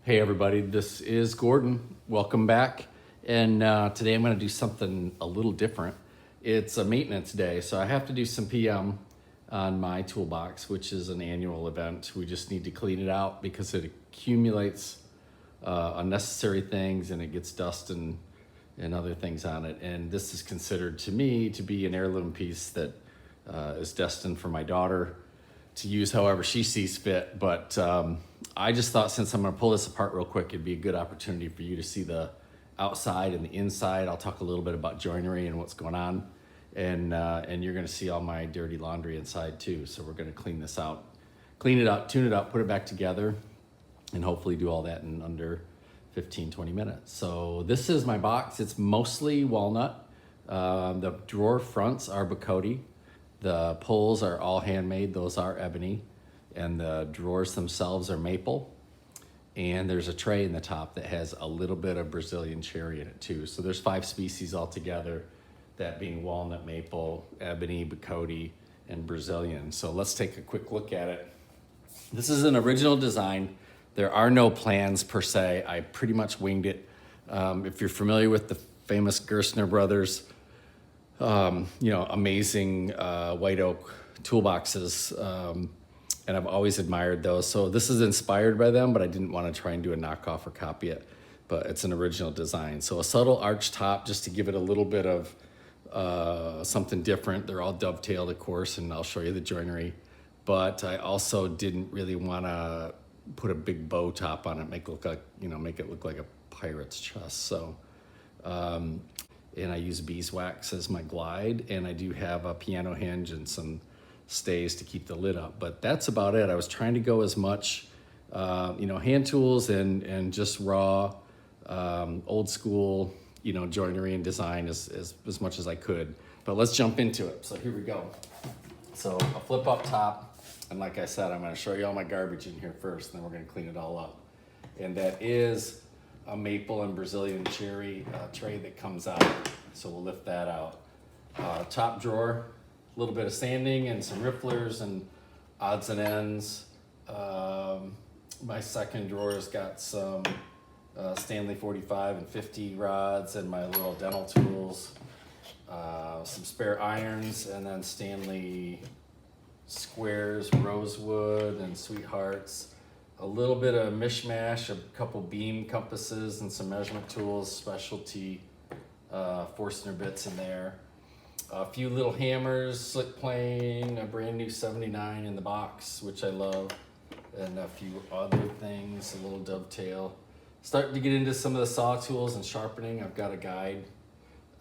Hey everybody, this is Gordon. Welcome back. And today I'm going to do something a little different. It's a maintenance day, so I have to do some PM on my toolbox, which is an annual event. We just need to clean it out because it accumulates unnecessary things and it gets dust and other things on it. And this is considered to me to be an heirloom piece that is destined for my daughter to use however she sees fit. But I just thought, since I'm going to pull this apart real quick, it'd be a good opportunity for you to see the outside and the inside. I'll talk a little bit about joinery and what's going on, and you're going to see all my dirty laundry inside too. So we're going to clean this out, clean it up, tune it up, put it back together, and hopefully do all that in under 15-20 minutes. So this is my box. It's mostly walnut. The drawer fronts are Bacote. The pulls are all handmade. Those are ebony. And the drawers themselves are maple. And there's a tray in the top that has a little bit of Brazilian cherry in it too. So there's 5 species altogether, that being walnut, maple, ebony, Bacote, and Brazilian. So let's take a quick look at it. This is an original design. There are no plans per se. I pretty much winged it. If you're familiar with the famous Gerstner brothers, amazing white oak toolboxes, and I've always admired those. So this is inspired by them, but I didn't want to try and do a knockoff or copy it, but it's an original design. So a subtle arch top just to give it a little bit of something different. They're all dovetailed, of course, and I'll show you the joinery. But I also didn't really want to put a big bow top on it, make it look like a pirate's chest. So, and I use beeswax as my glide, and I do have a piano hinge and some stays to keep the lid up, but that's about it. I was trying to go as much, hand tools and just raw, old school, joinery and design as much as I could. But let's jump into it. So here we go. So a flip up top, and like I said, I'm going to show you all my garbage in here first, and then we're going to clean it all up. And that is a maple and Brazilian cherry tray that comes out. So we'll lift that out. Top drawer, a little bit of sanding and some rifflers and odds and ends. My second drawer has got some Stanley 45 and 50 rods and my little dental tools, some spare irons, and then Stanley squares, rosewood, and sweethearts. A little bit of mishmash, a couple beam compasses and some measurement tools, specialty Forstner bits in there. A few little hammers, slick plane, a brand new 79 in the box, which I love, and a few other things, a little dovetail. Starting to get into some of the saw tools and sharpening. I've got a guide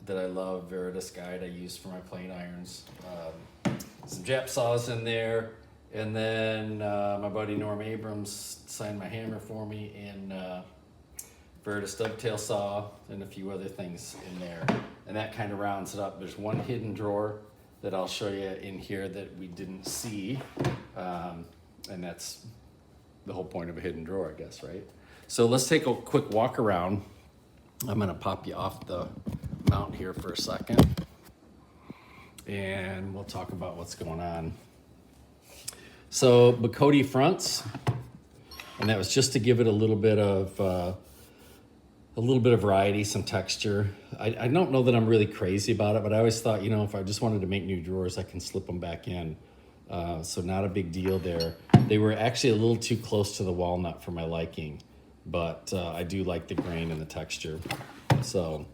that I love, Veritas guide I use for my plane irons. Some Jap saws in there, and then my buddy Norm Abrams signed my hammer for me, and Veritas dovetail saw, and a few other things in there. And that kind of rounds it up. There's one hidden drawer that I'll show you in here that we didn't see. And that's the whole point of a hidden drawer, I guess, right? So let's take a quick walk around. I'm gonna pop you off the mount here for a second, and we'll talk about what's going on. So Bacote fronts, and that was just to give it a little bit of variety, some texture. I don't know that I'm really crazy about it, but I always thought, if I just wanted to make new drawers, I can slip them back in. So not a big deal there. They were actually a little too close to the walnut for my liking, but I do like the grain and the texture. So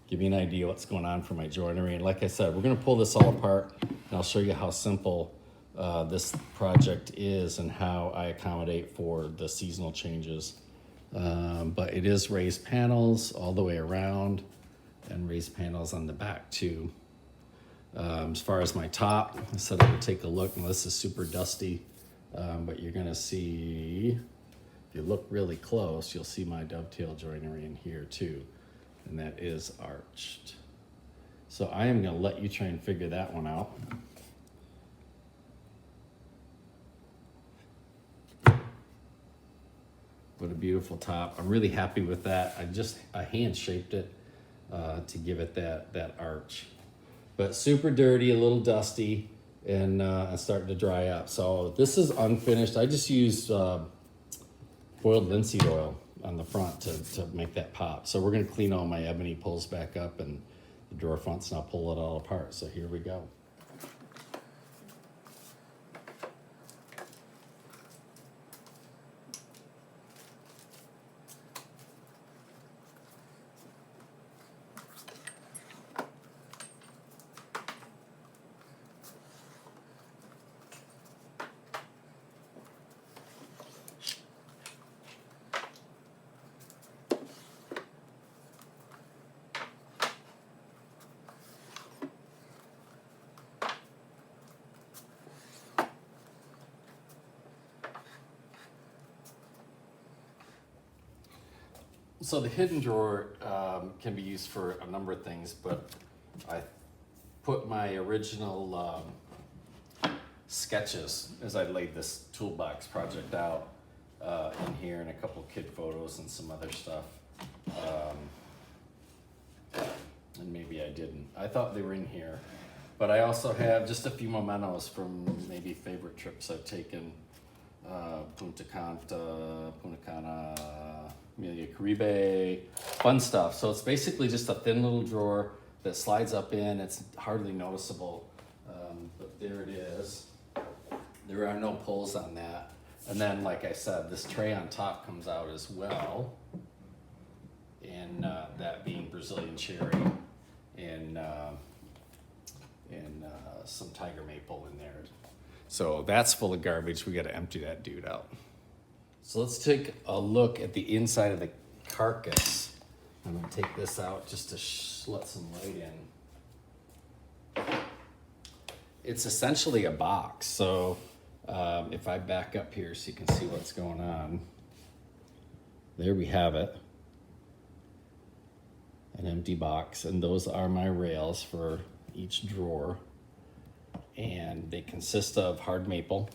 give you an idea what's going on for my joinery. And like I said, we're gonna pull this all apart, and I'll show you how simple this project is and how I accommodate for the seasonal changes. But it is raised panels all the way around, and raised panels on the back too. As far as my top, I said I would take a look, and this is super dusty, but you're gonna see, if you look really close, you'll see my dovetail joinery in here too, and that is arched. So I am gonna let you try and figure that one out. What a beautiful top. I'm really happy with that. I hand shaped it to give it that arch. But super dirty, a little dusty, and starting to dry up. So this is unfinished. I just used boiled linseed oil on the front to make that pop. So we're gonna clean all my ebony pulls back up and the drawer fronts, and I'll pull it all apart. So here we go. So the hidden drawer can be used for a number of things, but I put my original sketches as I laid this toolbox project out in here, and a couple kid photos and some other stuff. And maybe I didn't. I thought they were in here, but I also have just a few mementos from maybe favorite trips I've taken. Punta Cana, Amelia Caribe, fun stuff. So it's basically just a thin little drawer that slides up in. It's hardly noticeable, but there it is. There are no pulls on that. And then, like I said, this tray on top comes out as well, and that being Brazilian cherry and some tiger maple in there. So that's full of garbage. We got to empty that dude out. So let's take a look at the inside of the carcass. I'm gonna take this out just to let some light in. It's essentially a box. So if I back up here so you can see what's going on, there we have it. An empty box, and those are my rails for each drawer. And they consist of hard maple,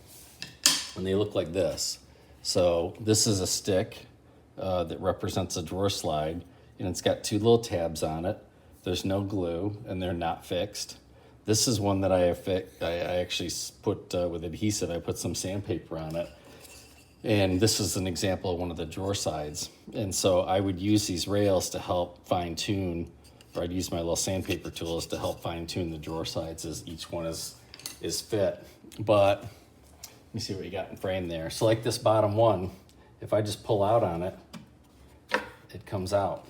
and they look like this. So this is a stick that represents a drawer slide, and it's got two little tabs on it. There's no glue, and they're not fixed. This is one that I actually put with adhesive. I put some sandpaper on it, and this is an example of one of the drawer sides. And so I would use these rails to help fine tune, or I'd use my little sandpaper tools to help fine tune the drawer sides as each one is fit. But let me see what you got in frame there. So like this bottom one, if I just pull out on it, it comes out.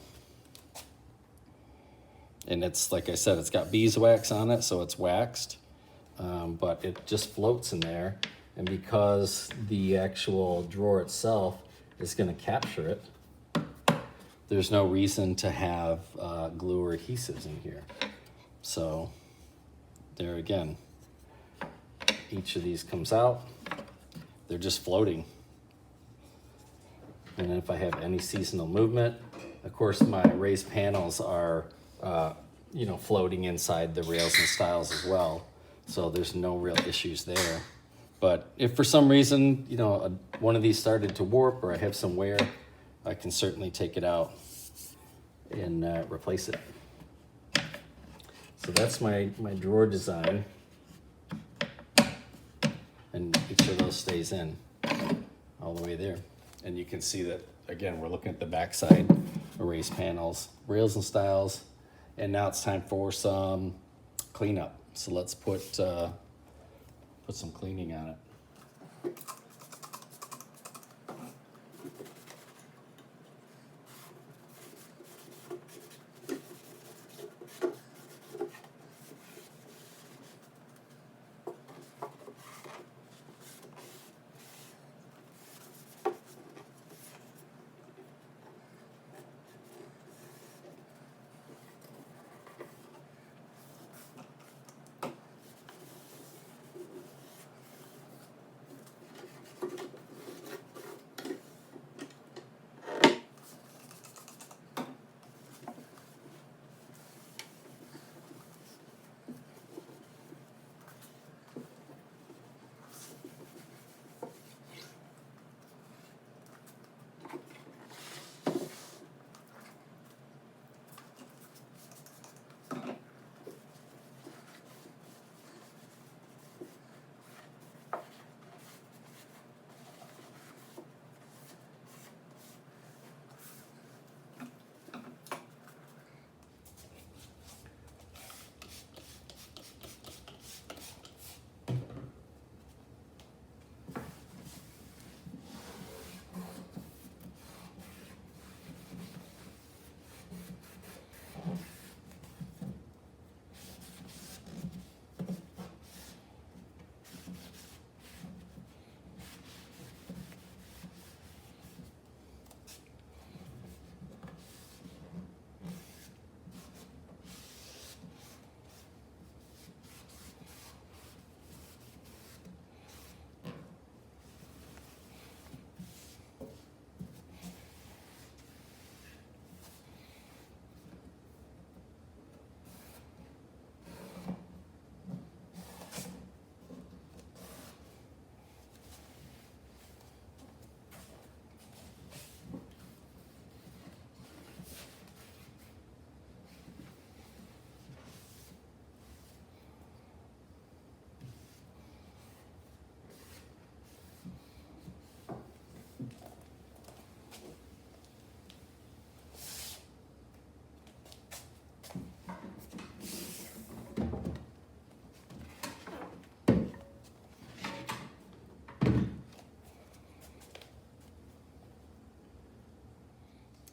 And it's, like I said, it's got beeswax on it, so it's waxed, but it just floats in there. And because the actual drawer itself is gonna capture it, there's no reason to have glue or adhesives in here. So there again, each of these comes out. They're just floating. And if I have any seasonal movement, of course my raised panels are floating inside the rails and stiles as well. So there's no real issues there. But if for some reason, one of these started to warp or I have some wear, I can certainly take it out and replace it. So that's my drawer design. And each of those stays in all the way there. And you can see that, again, we're looking at the backside erased panels, rails and stiles. And now it's time for some cleanup. So let's put some cleaning on it.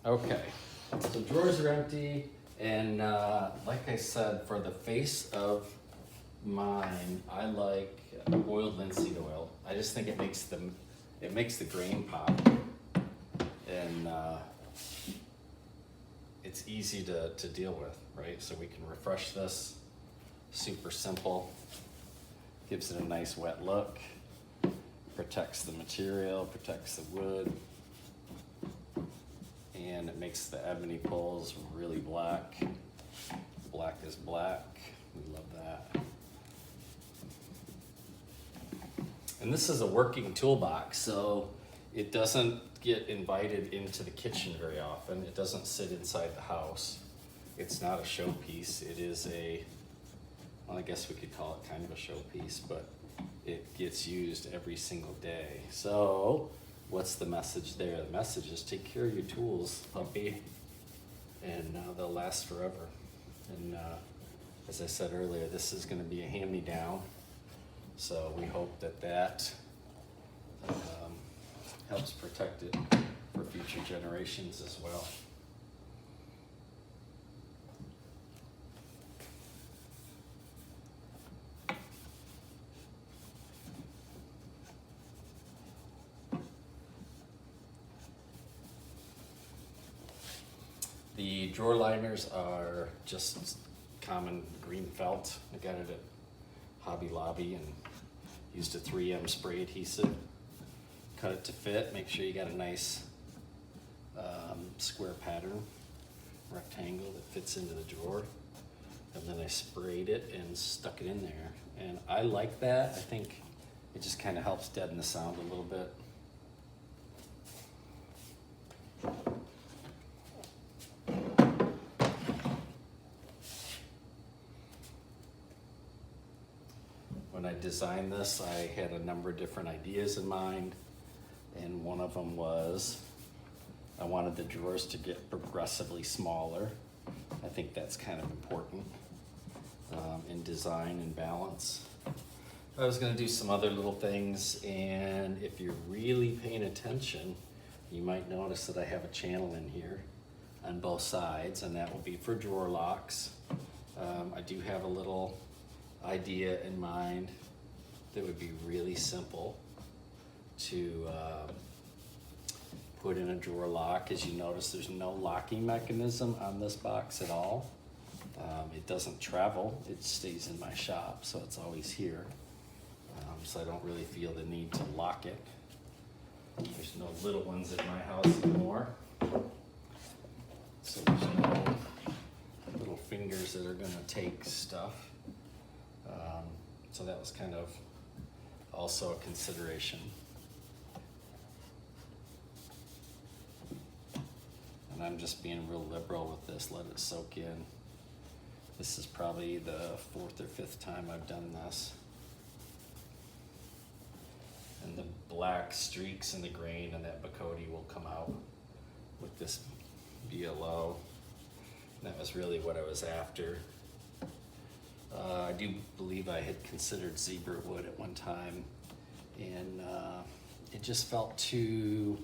Okay, so drawers are empty, and like I said, for the face of mine, I like oiled linseed oil. I just think it makes the grain pop, and it's easy to deal with, right? So we can refresh this, super simple, gives it a nice wet look, protects the material, protects the wood, and it makes the ebony poles really black. Black is black, we love that. And this is a working toolbox, so it doesn't get invited into the kitchen very often. It doesn't sit inside the house. It's not a showpiece. It is well, I guess we could call it kind of a showpiece, but it gets used every single day. So what's the message there? The message is take care of your tools, puppy, and they'll last forever. And as I said earlier, this is going to be a hand-me-down. So we hope that helps protect it for future generations as well. The drawer liners are just common green felt. I got it at Hobby Lobby and used a 3M spray adhesive. Cut it to fit, make sure you got a nice square pattern, rectangle that fits into the drawer. And then I sprayed it and stuck it in there. And I like that. I think it just kind of helps deaden the sound a little bit. When I designed this, I had a number of different ideas in mind, and one of them was I wanted the drawers to get progressively smaller. I think that's kind of important in design and balance. I was gonna do some other little things, and if you're really paying attention, you might notice that I have a channel in here on both sides, and that will be for drawer locks. I do have a little idea in mind that would be really simple to put in a drawer lock. As you notice, there's no locking mechanism on this box at all. It doesn't travel, it stays in my shop, so it's always here. So I don't really feel the need to lock it. There's no little ones in my house anymore. So there's no little fingers that are gonna take stuff. So that was kind of also a consideration. And I'm just being real liberal with this, let it soak in. This is probably the 4th or 5th time I've done this. And the black streaks in the grain and that Bacote will come out with this BLO. And that was really what I was after. I do believe I had considered zebra wood at one time, and it just felt too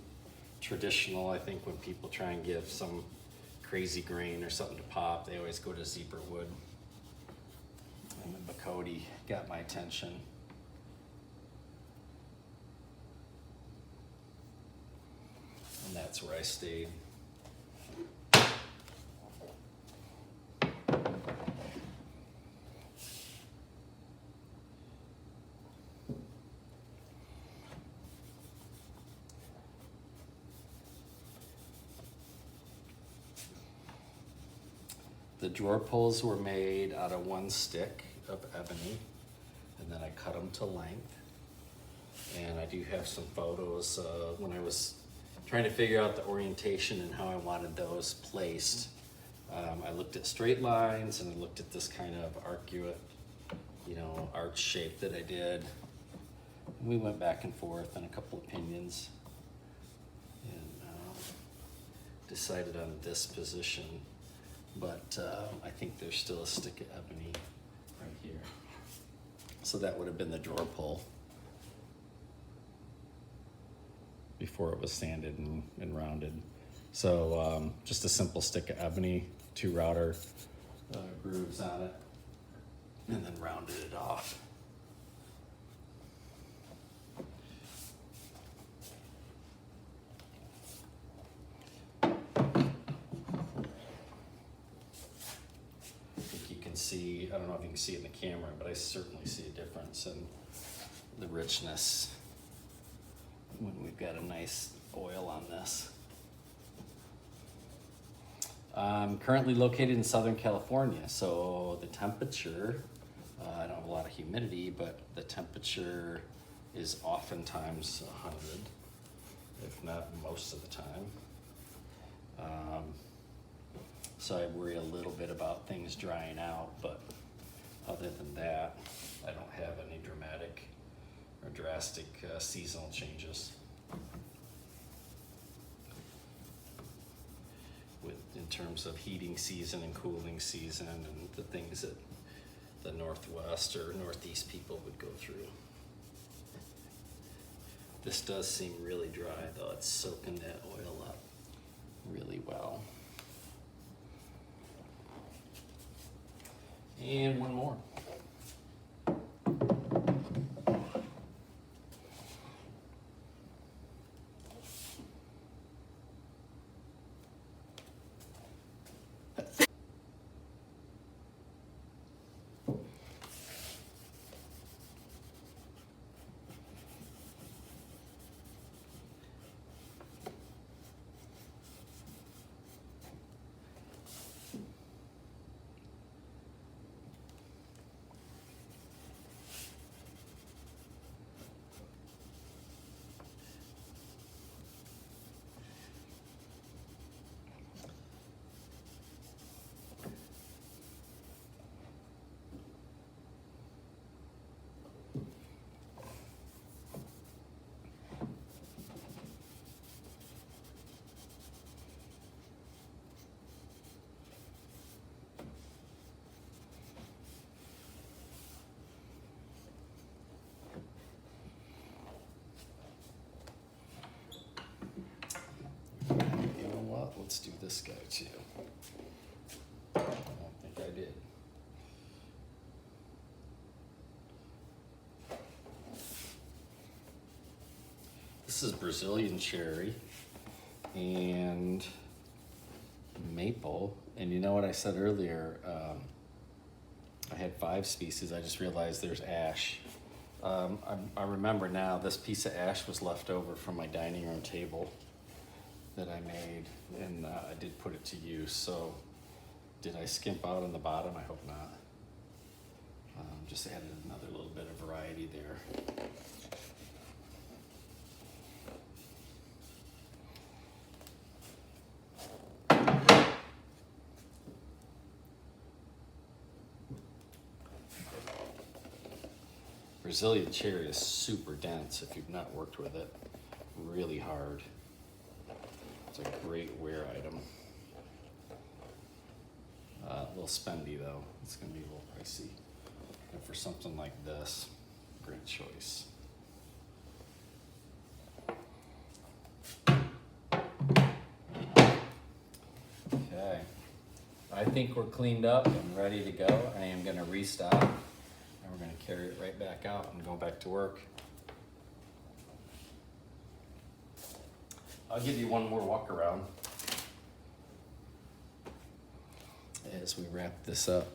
traditional. I think when people try and give some crazy grain or something to pop, they always go to zebra wood. And the Bacote got my attention. And that's where I stayed. The drawer pulls were made out of 1 stick of ebony, and then I cut them to length. And I do have some photos when I was trying to figure out the orientation and how I wanted those placed. I looked at straight lines, and I looked at this kind of arcuate, arch shape that I did. And we went back and forth on a couple opinions, and decided on this position. But I think there's still a stick of ebony right here. So that would have been the drawer pull before it was sanded and rounded. So just a simple stick of ebony, 2 router grooves on it, and then rounded it off. See, I don't know if you can see it in the camera, but I certainly see a difference in the richness when we've got a nice oil on this. I'm currently located in Southern California, so the temperature, I don't have a lot of humidity, but the temperature is oftentimes 100, if not most of the time. So I worry a little bit about things drying out, but other than that, I don't have any dramatic or drastic seasonal changes in terms of heating season and cooling season and the things that the Northwest or Northeast people would go through. This does seem really dry though. It's soaking that oil up really well. And one more. Let's do this guy too. I don't think I did. This is Brazilian cherry and maple. And you know what I said earlier? I had 5 species. I just realized there's ash. I remember now this piece of ash was left over from my dining room table that I made, and I did put it to use. So did I skimp out on the bottom? I hope not. Just added another little bit of variety there. Brazilian cherry is super dense if you've not worked with it. Really hard. It's a great wear item. A little spendy though. It's gonna be a little pricey. And for something like this, great choice. Okay. I think we're cleaned up and ready to go. I am gonna restock and we're gonna carry it right back out and go back to work. I'll give you one more walk around as we wrap this up.